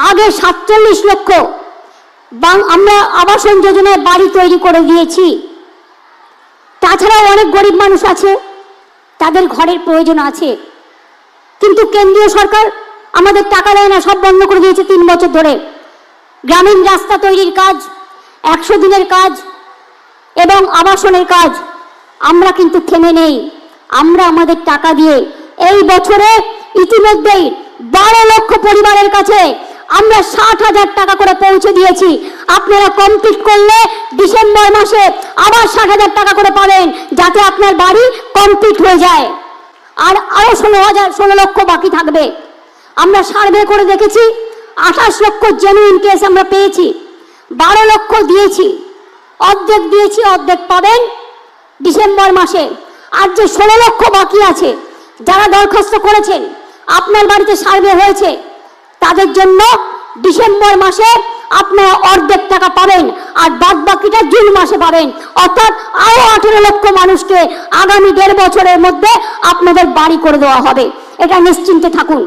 আগে ৪৭ লক্ষ আমরা আবাসন যোজনায় বাড়ি তৈরি করে দিয়েছি। তাছাড়াও অনেক গরিব মানুষ আছে, তাদের ঘরের প্রয়োজন আছে, কিন্তু কেন্দ্রীয় সরকার আমাদের টাকা দেয় না, সব বন্ধ করে দিয়েছে ৩ বছর ধরে। গ্রামীণ রাস্তা তৈরির কাজ, ১০০ দিনের কাজ এবং আবাসনের কাজ আমরা কিন্তু থেমে নেই। আমরা আমাদের টাকা দিয়ে এই বছরে ইতিমধ্যেই ১২ লক্ষ পরিবারের কাছে আমরা ৬০,০০০ টাকা করে পৌঁছে দিয়েছি। আপনারা কমপ্লিট করলে ডিসেম্বর মাসে আবার ৬০,০০০ টাকা করে পাবেন, যাতে আপনার বাড়ি কমপ্লিট হয়ে যায়। আর আরো ১৬ লক্ষ বাকি থাকবে। আমরা সার্ভে করে দেখেছি ২৮ লক্ষ জেনুইন কেস আমরা পেয়েছি, ১২ লক্ষ দিয়েছি, অর্ধেক দিয়েছি, অর্ধেক পাবেন ডিসেম্বর মাসে। আর যে ১৬ লক্ষ বাকি আছে, যারা দরখাস্ত করেছেন, আপনার বাড়িতে সার্ভে হয়েছে, তাদের জন্য ডিসেম্বর মাসে আপনারা অর্ধেক টাকা পাবেন, আর বাদ বাকিটা জুন মাসে পাবেন। অর্থাৎ আরো ১৮ লক্ষ মানুষকে আগামী ১.৫ বছরের মধ্যে আপনাদের বাড়ি করে দেওয়া হবে। এটা নিশ্চিন্তে থাকুন।